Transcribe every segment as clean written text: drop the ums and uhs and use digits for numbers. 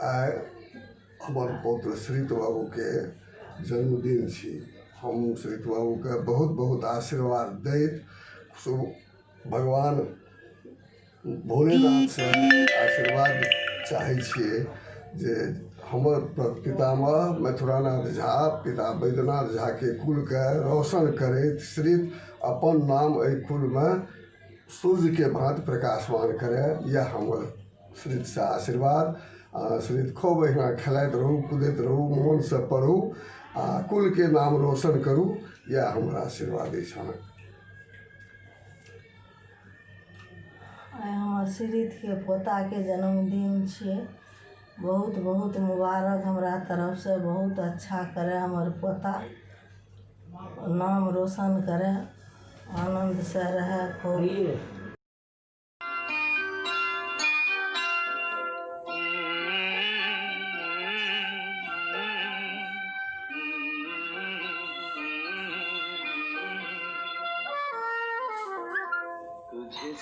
आइ हमर पुत्र श्रीत बाबूके जन्मदिन छी। हम श्रीत बाबूके बहुत बहुत आशीर्वाद दैत भगवान भोलेनाथसँ आशीर्वाद चाहै छियै जे हमर पितामह मथुरानाथ झा पिता वैद्यनाथ झाके कुलके रोशन करैत श्रीत अपन नाम एहि कुलमे सूर्यके भाँति प्रकाशमान करय। यह हमर श्रीतसँ आशीर्वाद। श्रीत खूब अहिना खेलाइत रहू, कूदैत रहू, मोनसँ पढ़ू आ कुलके नाम रोशन करू। यह हमर आशीर्वाद अछि अहाँके। आइ हमर श्रीतके पोताके जन्मदिन छियै। बहुत बहुत मुबारक हमरा तरफसँ। बहुत अच्छा करय हमर पोता, नाम रोशन करय, आनन्दसँ रहय खूब।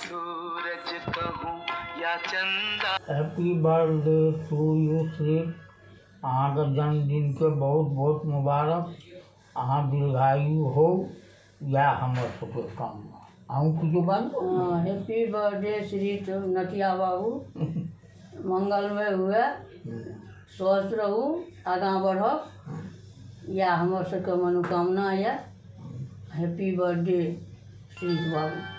सूरज कहूं या चंदा। Happy birthday to you Shrit. अहाँके जन्मदिनके बहुत बहुत मुबारक। अहाँ दीर्घायु हो, इएह हमर सबके कामना। अहूँ किछु बाजू। हैप्पी बर्थडे श्रीत नटिया बाबू। मंगलमय हुए, स्वस्थ रहू, आगाँ बढ़ब, इएह हमर सबके मनोकामना यऽ। हैप्पी बर्थडे श्रीत बाबू।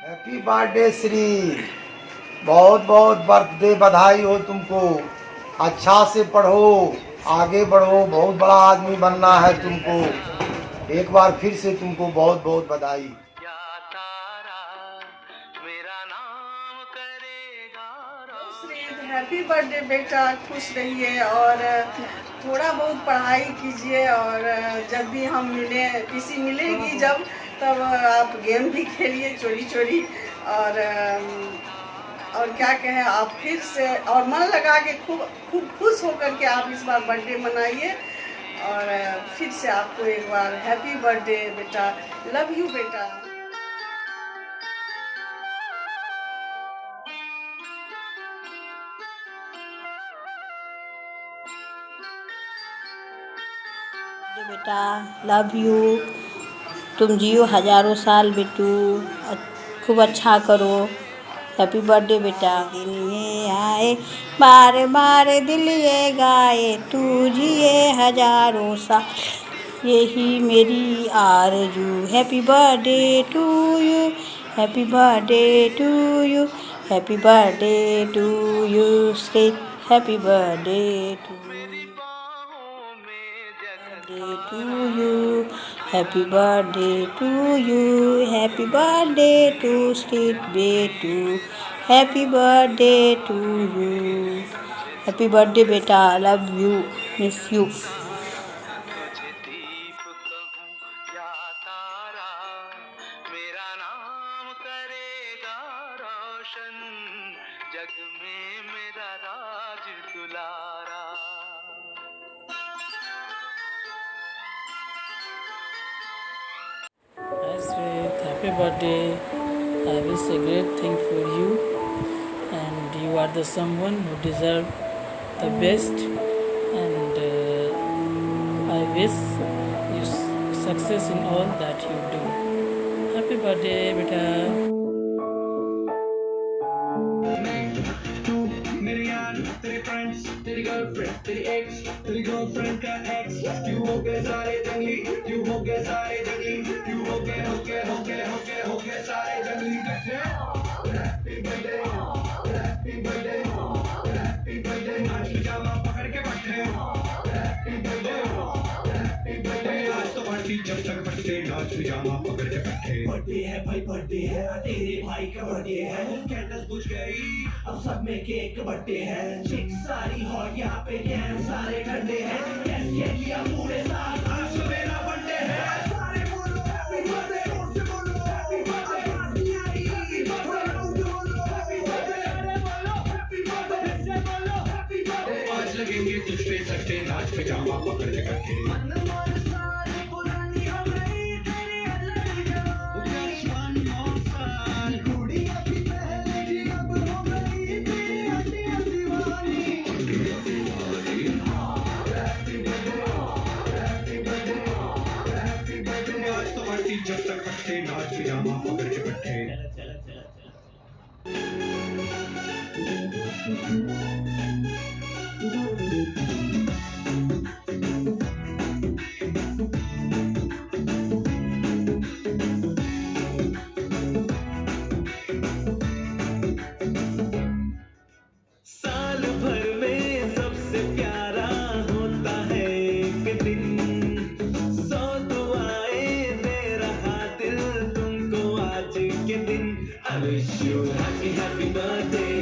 Happy birthday Shri. बहुत बहुत बर्थडे बधाई हो तुमको। अच्छा से पढ़ो, आगे बढ़ो, बहुत बड़ा आदमी बनना है तुमको। एक बार फिर से तुमको बहुत बहुत बधाई। हैप्पी बर्थडे बेटा, खुश रहिए और थोड़ा बहुत पढ़ाई कीजिए। और जब भी हम मिले, किसी मिलेगी जब, तब आप गेम भी खेलिए चोरी चोरी। और क्या कहें, आप फिर से और मन लगा के खूब खूब खुश होकर के आप इस बार बर्थडे मनाइए। और फिर से आपको एक बार हैप्पी बर्थडे बेटा, लव यू बेटा। बेटा लव यू। तुम जियो हजारों साल बेटू, खूब अच्छा करो। हैप्पी बर्थडे बेटा। ये आए बार बार दिल ये गाए, तू जिए हजारों साल, यही मेरी आरज़ू। Happy birthday to you, happy birthday to you, happy birthday to you Shrit. Happy birthday to you, happy birthday to you, happy birthday to Street Betu, happy birthday to you, happy birthday beta, love you, miss you. जग में मेरा राज दुलारा। Happy birthday. I wish a great thing for you, and you are the someone who deserve the best, and I wish you success in all that you do. Happy birthday beta. तू मेरे यार, तेरे friends, तेरी girlfriend, तेरी x, तेरी girlfriend का x, क्यों हो गए सारे जंगली, क्यों हो गए सारे जंगली, क्यों हो गए सारे जंगली इकट्ठे। Happy birthday, happy birthday, happy birthday, आज पिजामा पकड़ के बैठे। हैप्पी बर्थडे, हैप्पी बर्थडे, आज तो पार्टी जब तक बच्चे नाच पिजामा पकड़ के बैठे। बर्थडे है भाई, बर्थडे है, तेरे भाई का बर्थडे है, कैंडल्स बुझ गई, अब सब में केक बर्थडे है, चिक सारी हॉट, यहाँ पे कैन सारे ठंडे हैं, कैस के लिया पूरे साल, आज तो मेरा बर्थडे है, सारे बोलो हैप्पी बर्थडे, जोर से बोलो हैप्पी बर्थडे, पार्टी आई, थोड़ा राउंड बोलो हैप्पी बर्थडे, अरे बोलो हैप्पी बर्थडे, ऐसे बोलो हैप्पी बर्थडे, आज लगेंगे तुझ पे सट्टे, नाच पिजामा पकड़ के बैठे। जब तक बच्चे नाच पिजामा पकड़ के बैठे। साल भर में सबसे प्यारा होता है एक दिन, 100 दुआएं दे रहा दिल तुमको आज के दिन। I wish you happy happy birthday,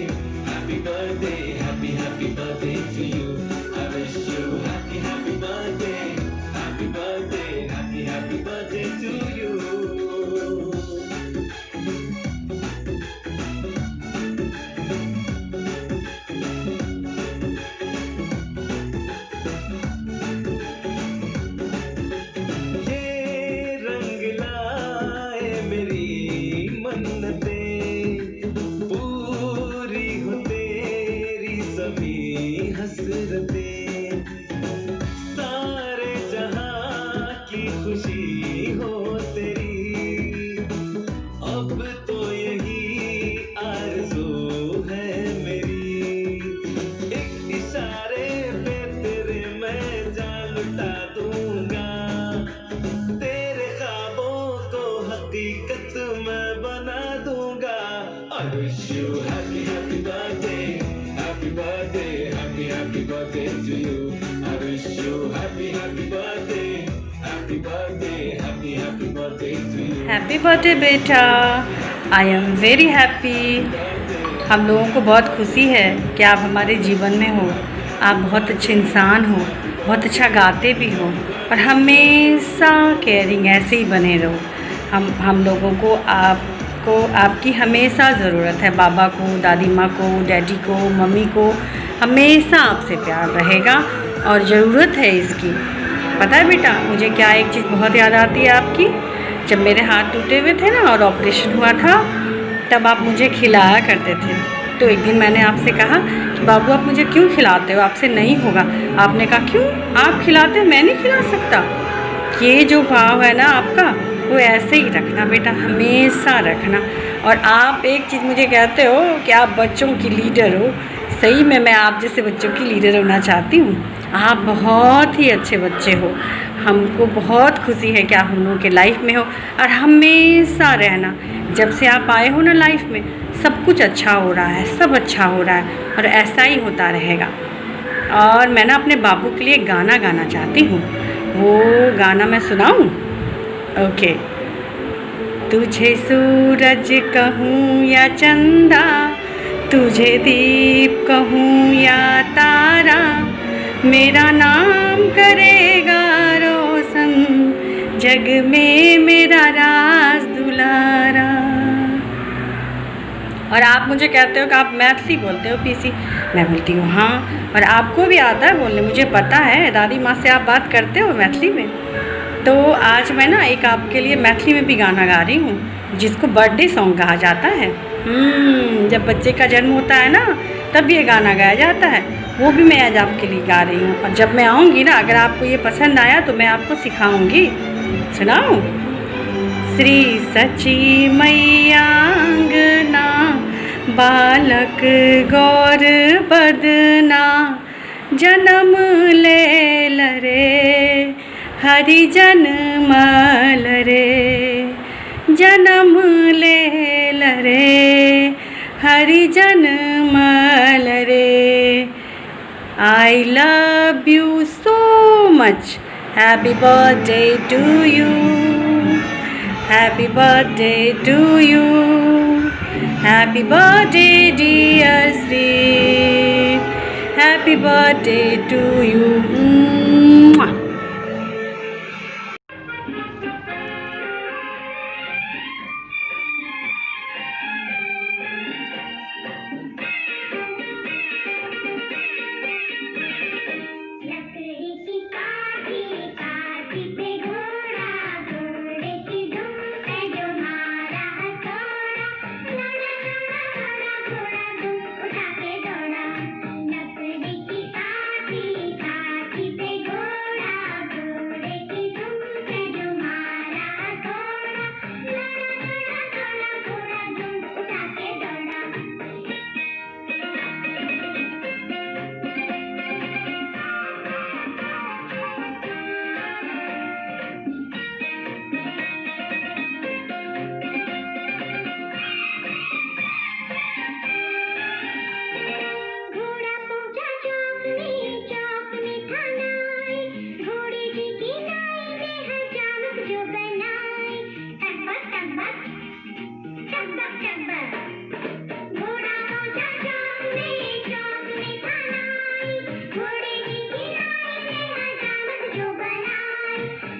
happy birthday, happy happy birthday to you. I wish you happy happy birthday, happy birthday, happy happy birthday to you. सारे जहां की खुशी हो तेरी, अब तो यही आरज़ू है मेरी, एक इशारे पे तेरे मैं जान लुटा दूंगा, तेरे ख्वाबों को हकीकत मैं बना दूंगा। I wish you happy happy birthday, happy birthday, happy happy birthday to you. I wish you happy happy birthday, happy birthday, happy happy birthday to you. Happy birthday बेटा, आई एम वेरी हैप्पी। हम लोगों को बहुत खुशी है कि आप हमारे जीवन में हो। आप बहुत अच्छे इंसान हो, बहुत अच्छा गाते भी हो और हमेशा केयरिंग ऐसे ही बने रहो। हम लोगों को आपकी हमेशा ज़रूरत है। बाबा को, दादी माँ को, डैडी को, मम्मी को हमेशा आपसे प्यार रहेगा और ज़रूरत है इसकी। पता है बेटा, मुझे क्या एक चीज़ बहुत याद आती है आपकी। जब मेरे हाथ टूटे हुए थे ना और ऑपरेशन हुआ था, तब आप मुझे खिलाया करते थे। तो एक दिन मैंने आपसे कहा कि बाबू आप मुझे क्यों खिलाते हो, आपसे नहीं होगा। आपने कहा क्यों, आप खिलाते हो, मैं नहीं खिला सकता। ये जो भाव है ना आपका, वो ऐसे ही रखना बेटा, हमेशा रखना। और आप एक चीज़ मुझे कहते हो कि आप बच्चों की लीडर हो। सही में मैं आप जैसे बच्चों की लीडर होना चाहती हूँ। आप बहुत ही अच्छे बच्चे हो। हमको बहुत खुशी है कि आप हम लोगों के लाइफ में हो और हमेशा रहना। जब से आप आए हो ना लाइफ में, सब कुछ अच्छा हो रहा है, सब अच्छा हो रहा है और ऐसा ही होता रहेगा। और मैं ना अपने बाबू के लिए गाना गाना चाहती हूँ। वो गाना मैं सुनाऊँ? ओके। तुझे सूरज कहूँ या चंदा, तुझे दीप कहूँ या तारा, मेरा नाम करेगा रोशन, जग में मेरा राज दुलारा। और आप मुझे कहते हो कि आप मैथिली बोलते हो पीसी। मैं बोलती हूँ हाँ, और आपको भी आता है बोलने, मुझे पता है। दादी माँ से आप बात करते हो मैथिली में। तो आज मैं ना एक आपके लिए मैथिली में भी गाना गा रही हूँ, जिसको बर्थडे सॉन्ग कहा जाता है। जब बच्चे का जन्म होता है ना, तब ये गाना गाया जाता है। वो भी मैं आज आपके लिए गा रही हूँ। और जब मैं आऊँगी ना, अगर आपको ये पसंद आया तो मैं आपको सिखाऊँगी। सुनाऊँ? श्री सची मैया अंगना बालक गौर बदना जन्म ले लरे हरि जनमल रे जन्म ले लरे हरि जनमल रे I love you so much. Happy birthday to you. Happy birthday to you. Happy birthday dear Sri. Happy birthday to you. Mwah. लकड़ी की काठी काठी पे घोड़ा घोड़े की धूम पे जो मारा हथौड़ा दौड़ा दौड़ा दौड़ा घोड़ा धूम उठा के दौड़ा लकड़ी की काठी काठी पे घोड़ा घोड़े की धूम पे जो मारा हथौड़ा दौड़ा दौड़ा दौड़ा घोड़ा धूम उठा के दौड़ा घोड़ा पहुंचा चौक में थाना आए घोड़े की किनाई में है चाबुक जो बनाए टब्बक टब्बक टब्बक टब्बक घोड़ा पहुंचा चौक में थाना आए घोड़े की किनाई में है चाबुक जो बनाए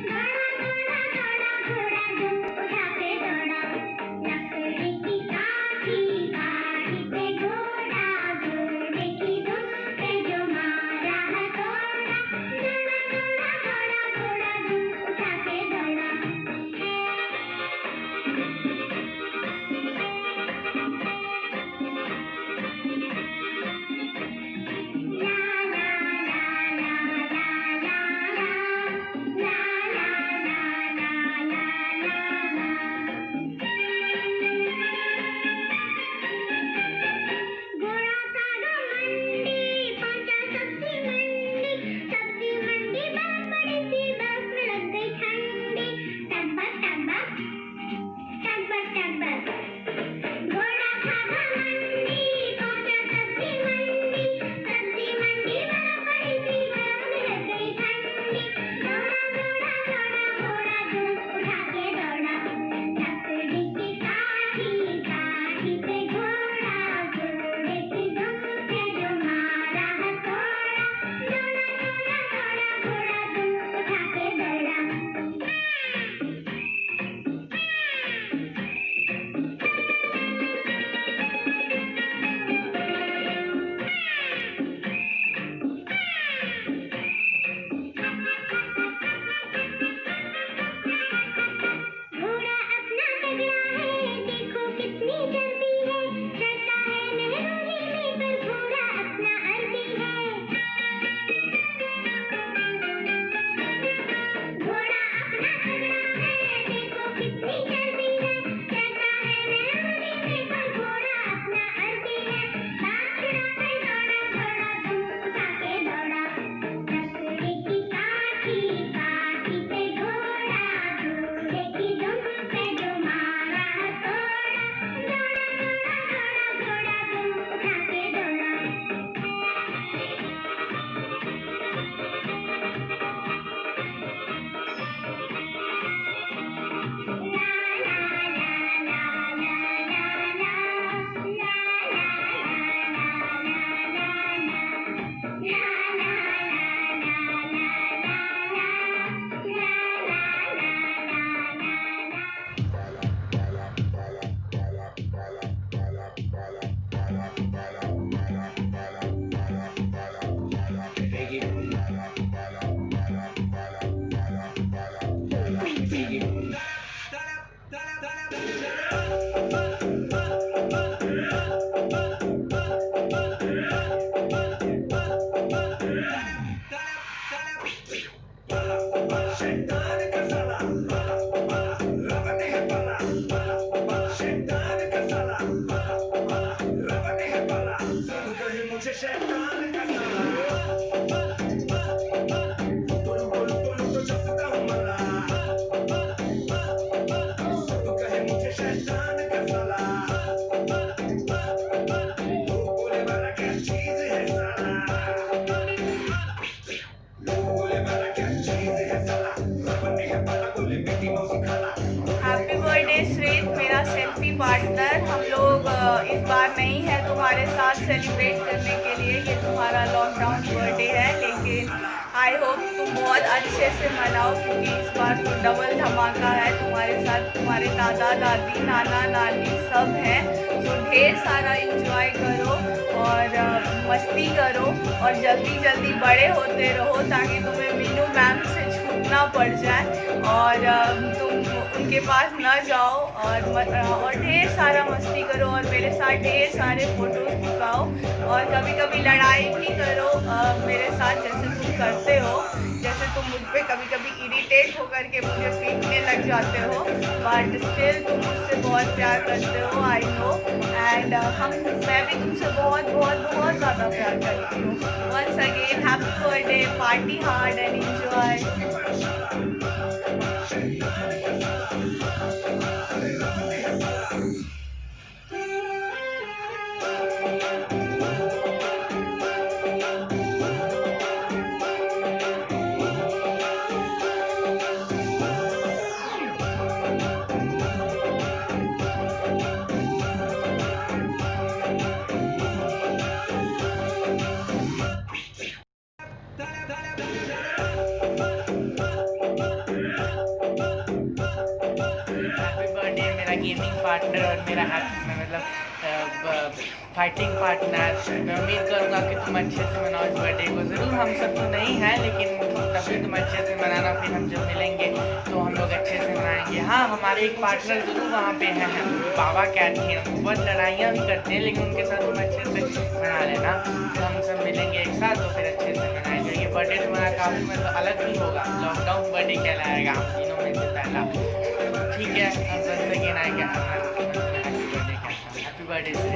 दौड़ा दौड़ा दौड़ा घोड़ा धूम उठा के दौड़ा लकड़ी की काठी काठी पे घोड़ा घोड़े की धूम पे जो मारा हथौड़ा दौड़ा दौड़ा दौड़ा घोड़ा धूम उठा के दौड़ा मुझे शैतान का साला तो जपता हूँ मला तो कहे मुझे शैतान का साला लोग बोले वाला क्या चीज है साला लोग बोले वाला क्या चीज है साला बनने है पाला बोले बेटी मौसी खाला। हैप्पी बर्थडे श्रेत, मेरा सेल्फी पार्टनर। हम लोग इस बार नहीं है तुम्हारे साथ सेलिब्रेट करने के लिए, ये तुम्हारा लॉकडाउन बर्थडे है, लेकिन आई होप तुम बहुत अच्छे से मनाओ क्योंकि इस बार तो डबल धमाका है तुम्हारे साथ। तुम्हारे दादा दादी नाना नानी सब हैं, तो ढेर सारा एंजॉय करो और मस्ती करो और जल्दी जल्दी बड़े होते रहो ताकि तुम्हें मीनू मैम से छूटना पड़ जाए और तुम उनके पास न जाओ और ढेर सारा मस्ती करो और मेरे साथ ढेर सारे फ़ोटोज़ खिंचवाओ और कभी कभी लड़ाई भी करो मेरे साथ जैसे तुम करते हो। जैसे तुम मुझ पर कभी कभी इरिटेट होकर के मुझे पीटने लग जाते हो, बट स्टिल तुम मुझसे बहुत प्यार करते हो, आई नो। एंड मैं भी तुमसे बहुत बहुत बहुत ज़्यादा प्यार करती हूँ। Once again happy birthday, party hard and enjoy. मेरा गेमिंग पार्टनर और मेरा मतलब फाइटिंग पार्टनर। मैं उम्मीद करूँगा कि तुम अच्छे से मनाओ इस बर्थडे को। ज़रूर हम सब तो नहीं हैं, लेकिन तभी तुम अच्छे से मनाना, फिर हम जब मिलेंगे तो हम लोग अच्छे से मनाएंगे। हाँ, हमारे एक पार्टनर ज़रूर वहाँ पे हैं, बाबा कैट हैं, बहुत लड़ाइयाँ भी करते हैं, लेकिन उनके साथ तुम अच्छे से मना लेना। तो हम सब मिलेंगे एक साथ तो फिर अच्छे से मनाएंगे। ये बर्थडे तुम्हारा काफ़ी मतलब अलग भी होगा, लॉकडाउन बर्थडे कहलाएगा हम तीनों में से पहला। ठीक है, हम सब सेकेंड आएंगे। हैप्पी बर्थडे से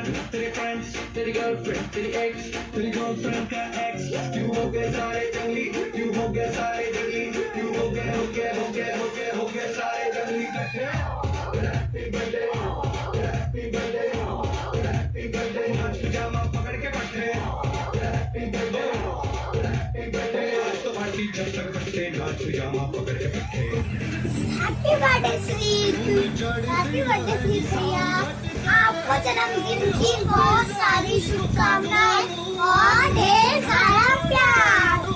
तेरे फ्रेंड्स, तेरी गर्लफ्रेंड, तेरी एक्स, तेरी गर्लफ्रेंड का एक्स, क्यों हो गए सारे जंगली, क्यों हो गए सारे जंगली, क्यों हो गए सारे जंगली इकट्ठे। Happy birthday, happy birthday, happy birthday, आज पिजामा पकड़ के बैठे। हैप्पी बर्थडे, हैप्पी बर्थडे, आज तो पार्टी जब तक बैठे, आज पिजामा पकड़ के बैठे। Happy birthday Shri, happy birthday Shri भैया, आपको जन्मदिन की बहुत सारी शुभकामनाएं और ढेर सारा प्यार।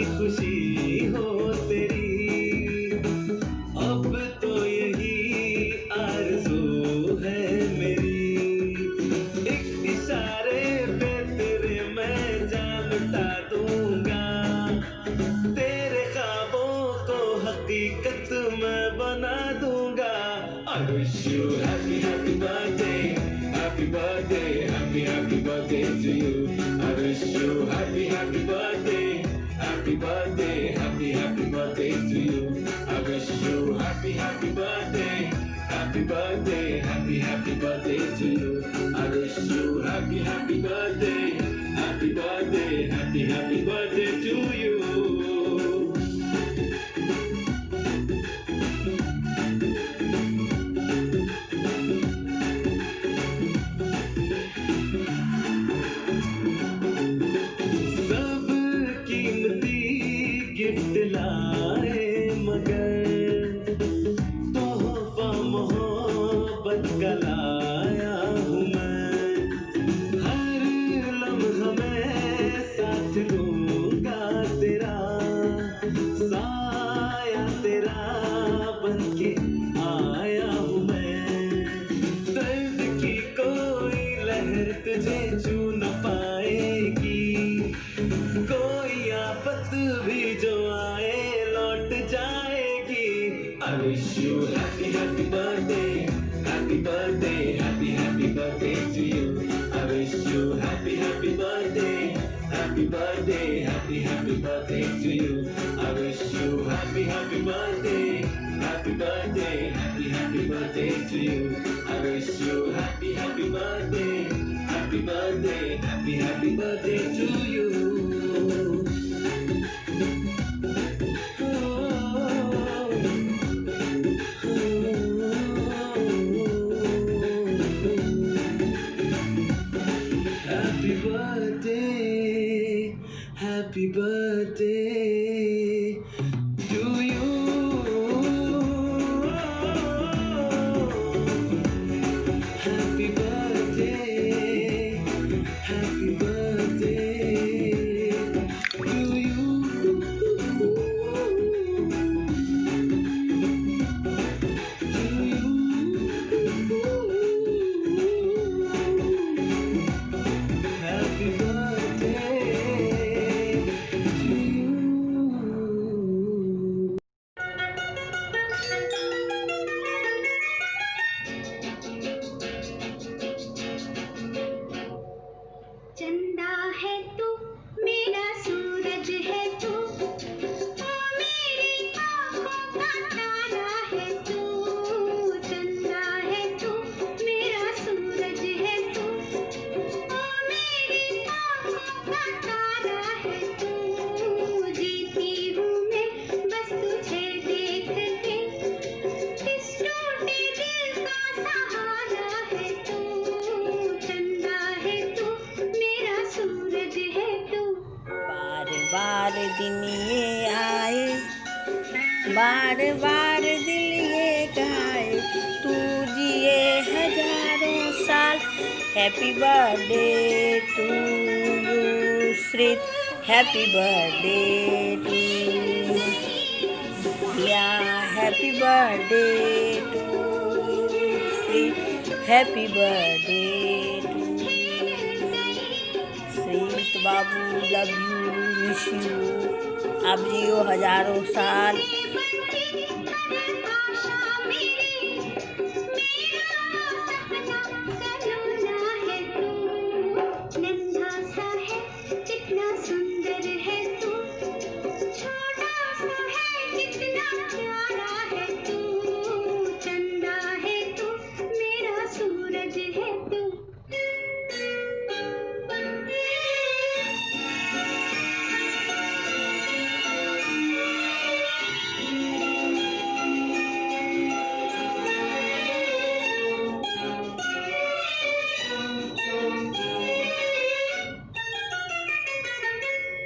खुशी हो तेरी, अब तो यही आरज़ू है मेरी, एक इशारे पे तेरे मैं जान लुटा दूंगा, तेरे ख्वाबों को हकीकत मैं बना दूंगा। I wish you happy happy birthday, happy birthday, happy birthday to you. I wish you happy happy birthday, happy birthday, happy birthday to you. I wish you happy happy birthday, happy birthday, happy birthday to you. I wish you happy birthday, happy birthday, happy birthday to you. सब कीमती gift लाए मगर तोहफा मोहब्बत का लाया हूँ मैं, हर लम्हा मैं साथ दूंगा तेरा, साया तेरा बनके आया हूँ मैं, दर्द की कोई लहर तुझे छू न पाएगी, कोई आफत भी जो आए लौट जाएगी। I wish you happy happy birthday, happy birthday, happy birthday to you. I wish you happy happy birthday, happy birthday, happy birthday to you. I wish you happy happy birthday, happy birthday, happy birthday to you. I wish you happy happy birthday, happy birthday, happy birthday to you. Happy birthday, happy birthday to you. Happy birthday, happy birthday to you. Happy birthday to you. चंदा है तू मेरा सूरज है तू, ओ मेरी आँखों का तारा है तू, चंदा है तू मेरा सूरज है तू, ओ मेरी आँखों का तारा है तू, जीती हूँ मैं बस तुझे देख के, इस टूटे दिल का सहारा है तू, चंदा है तू मेरा सूरज है तू। बार बार दिन ये आए, बार बार दिल ये गाए, तू जिए हजारों साल। Happy birthday to you Shrit, happy birthday to you, happy birthday to Shrit, happy birthday to Shrit बाबू, लव यू, मिस यू, आप जियो हजारों साल। नन्हा सा है कितना सुंदर है तू, छोटा सा है कितना प्यारा है तू, चंदा है तू मेरा सूरज है तू।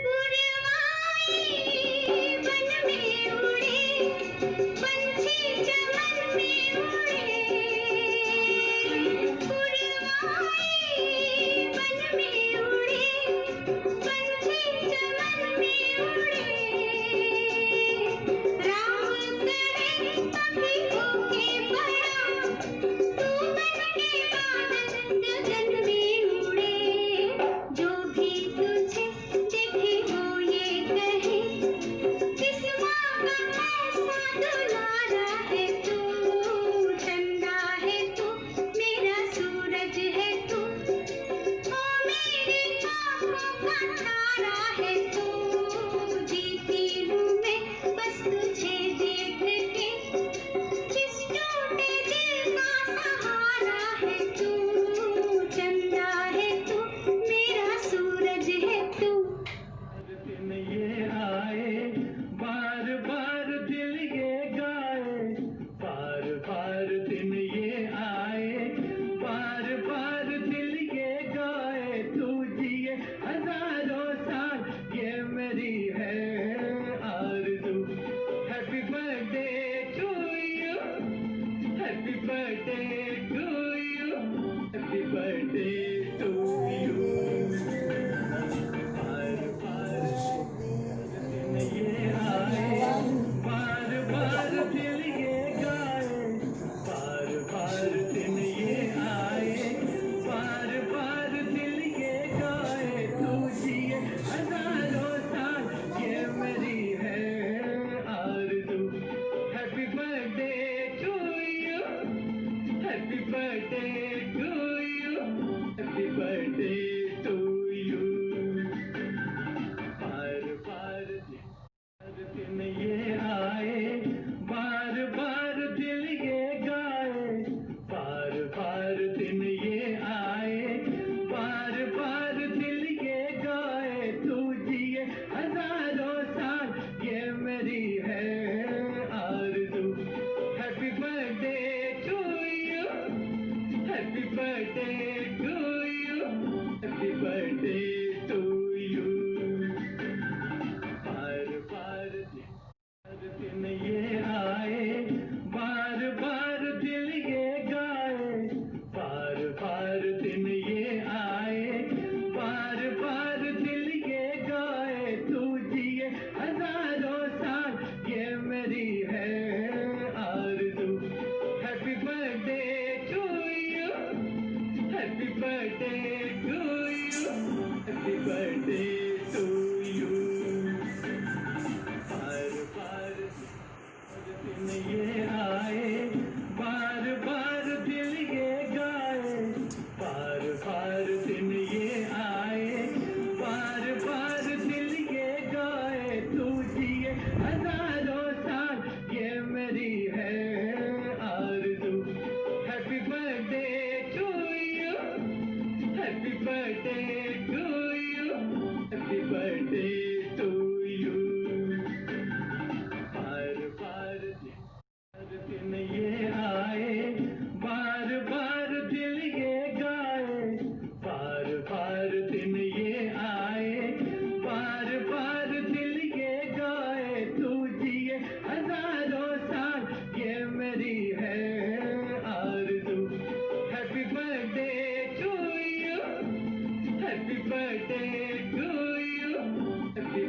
पूर्वा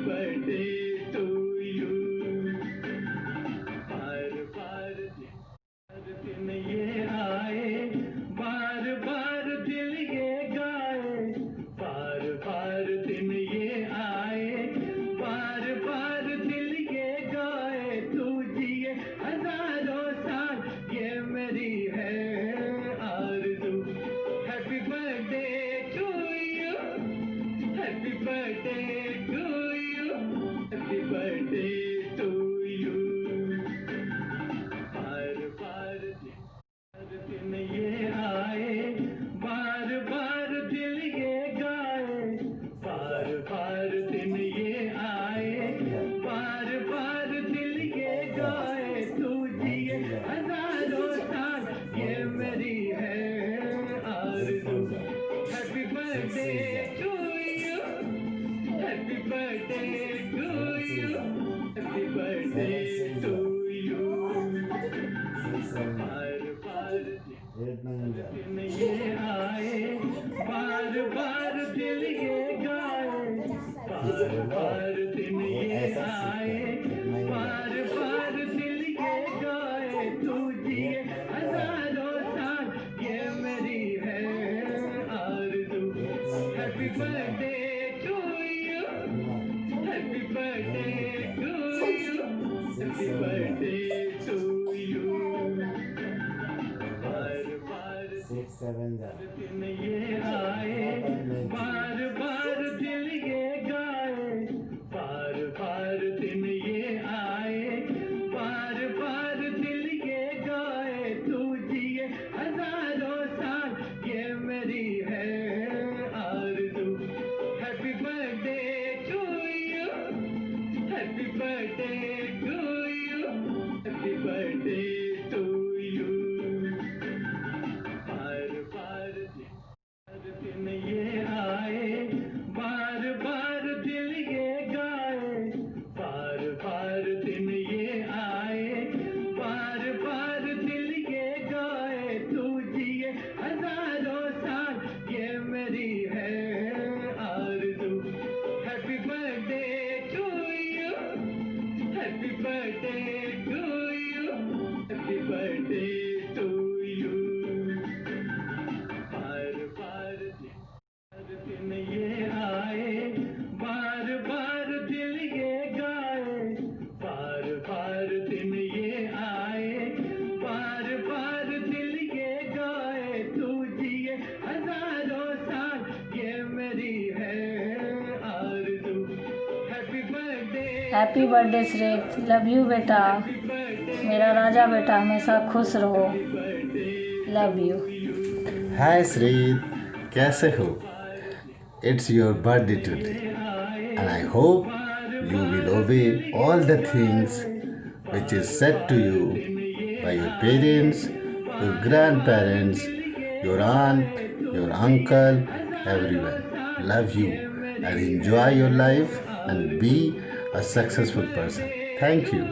बर्थडे टू यू। बार बार दिन ये आए, बार बार दिल ये गाए, बार बार दिन ये आए, बार बार दिल ये गाए, तू जिए हजारों साल ये मेरी है आरज़ू। Happy birthday to you, happy birthday to you, happy birthday to you. बार बार दिन ये आए, बार बार दिल ये गाए, बार बार दिन ये आए, बार बार दिल ये गाए, तू जिए हजारों साल ये मेरी है आरज़ू। Happy birthday to you, happy birthday to you, happy birthday to you. बार बार दिन ये आए, बार बार दिल ये गाए, बार बार दिन ये आए, बार बार दिल ये गाए, तू जिए हजारों साल ये मेरी है आरज़ू। Happy birthday to you, happy birthday to you, happy birthday to you. बार बार दिन ये आए, बार बार दिल ये गाए, बार बार दिन ये आए, बार बार दिल ये गाए, तू जिए हजारों साल ये मेरी है आरज़ू। Happy birthday to you, happy birthday to you, happy birthday to you. बार बार दिन ये आए, बार बार दिल ये गाए, बार बार दिन ये आए, बार बार दिल ये गाए, तू जिए हजारों साल ये मेरी है आरज़ू। Happy birthday to you, happy birthday to you, happy birthday to you. बार बार दिन ये आए, बार बार दिल ये गाए, बार बार दिन ये आए, बार बार दिल ये गाए, तू जिए हजारों साल ये मेरी है आरज़ू। Happy birthday, happy birthday Shret, love you बेटा, मेरा राजा बेटा, हमेशा खुश रहो, लव यू। हाय श्रीत, कैसे हो? It's your birthday today, and I hope you will obey all the things which is said to you by your parents, your grandparents, your aunt, your uncle, everyone. Love you and enjoy your life and be a successful person. Thank you.